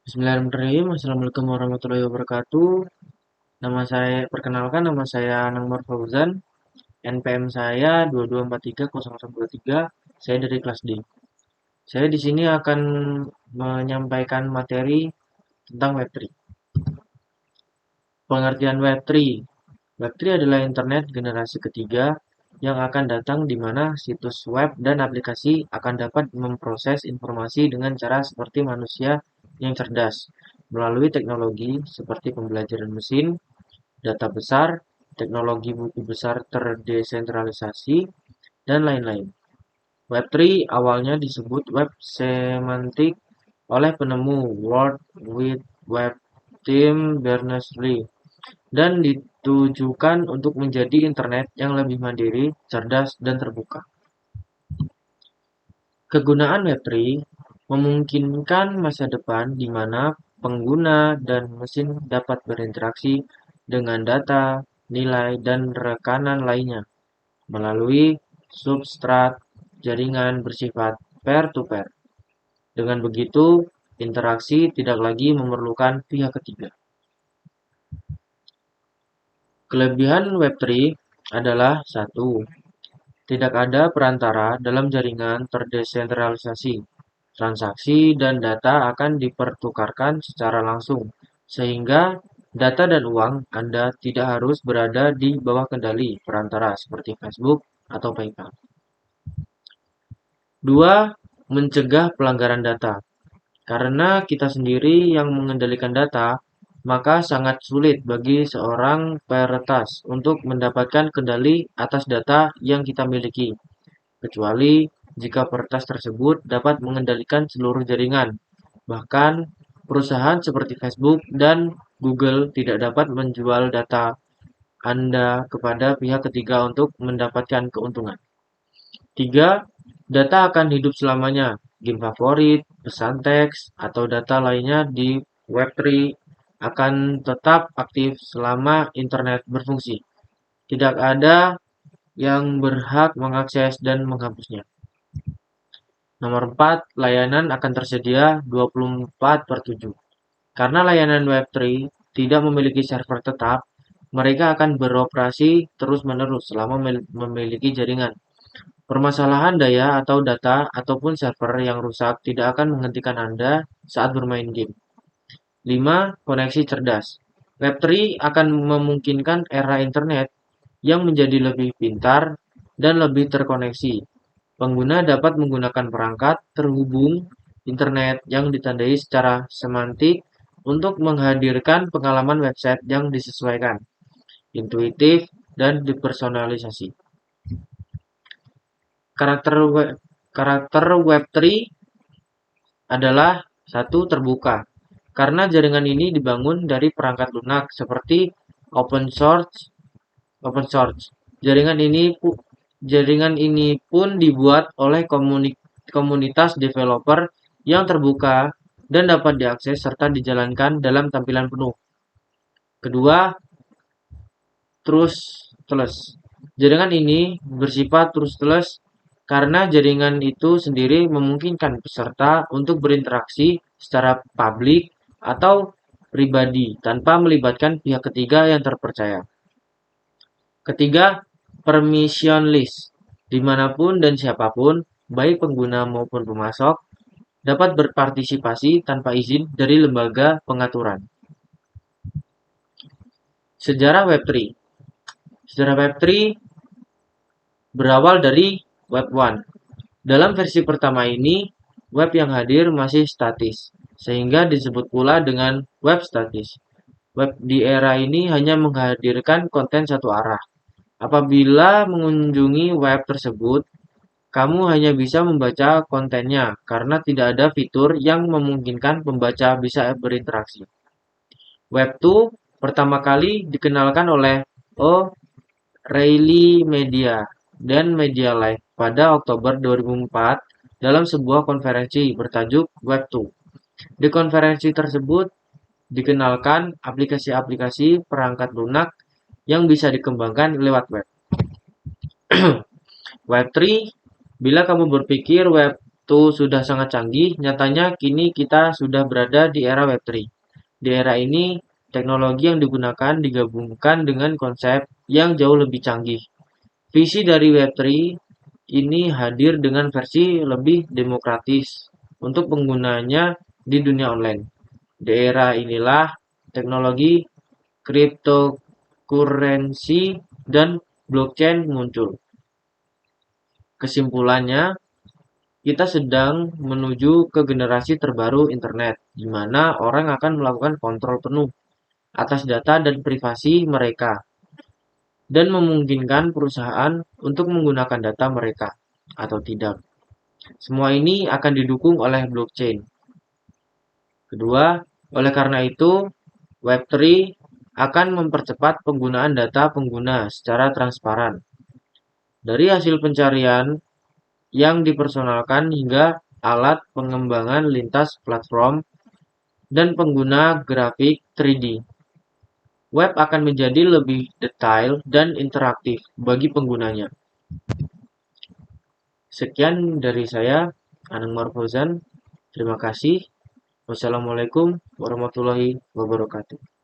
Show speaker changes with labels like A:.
A: Bismillahirrahmanirrahim. Assalamualaikum warahmatullahi wabarakatuh. Nama saya Anang Fauzan. NPM saya 22430123. Saya dari kelas D. Saya di sini akan menyampaikan materi tentang Web3. Pengertian Web3. Web3 adalah internet generasi ketiga yang akan datang di mana situs web dan aplikasi akan dapat memproses informasi dengan cara seperti manusia yang cerdas melalui teknologi seperti pembelajaran mesin, data besar, teknologi buku besar terdesentralisasi, dan lain-lain. Web3 awalnya disebut web semantik oleh penemu World Wide Web Tim Berners-Lee dan ditujukan untuk menjadi internet yang lebih mandiri, cerdas, dan terbuka. Kegunaan Web3 memungkinkan masa depan di mana pengguna dan mesin dapat berinteraksi dengan data, nilai, dan rekanan lainnya melalui substrat jaringan bersifat peer-to-peer. Dengan begitu, interaksi tidak lagi memerlukan pihak ketiga. Kelebihan Web3 adalah satu, tidak ada perantara dalam jaringan terdesentralisasi. Transaksi dan data akan dipertukarkan secara langsung, sehingga data dan uang Anda tidak harus berada di bawah kendali perantara seperti Facebook atau PayPal. 2. Mencegah pelanggaran data. Karena kita sendiri yang mengendalikan data, maka sangat sulit bagi seorang peretas untuk mendapatkan kendali atas data yang kita miliki, kecuali jika peretas tersebut dapat mengendalikan seluruh jaringan. Bahkan, perusahaan seperti Facebook dan Google tidak dapat menjual data Anda kepada pihak ketiga untuk mendapatkan keuntungan. 3. Data akan hidup selamanya. Game favorit, pesan teks, atau data lainnya di Web3 akan tetap aktif selama internet berfungsi. Tidak ada yang berhak mengakses dan menghapusnya. Nomor 4, layanan akan tersedia 24/7. Karena layanan Web3 tidak memiliki server tetap, mereka akan beroperasi terus-menerus selama memiliki jaringan. Permasalahan daya atau data ataupun server yang rusak tidak akan menghentikan Anda saat bermain game. 5. Koneksi cerdas. Web3 akan memungkinkan era internet yang menjadi lebih pintar dan lebih terkoneksi. Pengguna dapat menggunakan perangkat terhubung internet yang ditandai secara semantik untuk menghadirkan pengalaman website yang disesuaikan, intuitif, dan dipersonalisasi. Karakter Web3 adalah satu, terbuka. Karena jaringan ini dibangun dari perangkat lunak seperti open source. Jaringan ini pun dibuat oleh komunitas developer yang terbuka dan dapat diakses serta dijalankan dalam tampilan penuh. Kedua, trustless. Jaringan ini bersifat trustless karena jaringan itu sendiri memungkinkan peserta untuk berinteraksi secara publik atau pribadi tanpa melibatkan pihak ketiga yang terpercaya. Ketiga, permissionless. Dimanapun dan siapapun, baik pengguna maupun pemasok, dapat berpartisipasi tanpa izin dari lembaga pengaturan. Sejarah Web3. Sejarah Web3 berawal dari Web 1. Dalam versi pertama ini, web yang hadir masih statis, sehingga disebut pula dengan web statis. Web di era ini hanya menghadirkan konten satu arah. Apabila mengunjungi web tersebut, kamu hanya bisa membaca kontennya karena tidak ada fitur yang memungkinkan pembaca bisa berinteraksi. Web 2 pertama kali dikenalkan oleh O'Reilly Media dan Media Live pada Oktober 2004 dalam sebuah konferensi bertajuk Web 2. Di konferensi tersebut dikenalkan aplikasi-aplikasi perangkat lunak yang bisa dikembangkan lewat web. Web 3, bila kamu berpikir web itu sudah sangat canggih, nyatanya kini kita sudah berada di era Web3. Di era ini, teknologi yang digunakan digabungkan dengan konsep yang jauh lebih canggih. Visi dari Web3 ini hadir dengan versi lebih demokratis untuk penggunanya di dunia online. Di era inilah teknologi cryptocurrency dan blockchain muncul. Kesimpulannya, kita sedang menuju ke generasi terbaru internet, di mana orang akan melakukan kontrol penuh atas data dan privasi mereka, dan memungkinkan perusahaan untuk menggunakan data mereka atau tidak. Semua ini akan didukung oleh blockchain. Kedua, oleh karena itu, Web3 akan mempercepat penggunaan data pengguna secara transparan. Dari hasil pencarian yang dipersonalkan hingga alat pengembangan lintas platform dan pengguna grafik 3D. Web akan menjadi lebih detail dan interaktif bagi penggunanya. Sekian dari saya, Anang Marfozan. Terima kasih. Wassalamualaikum warahmatullahi wabarakatuh.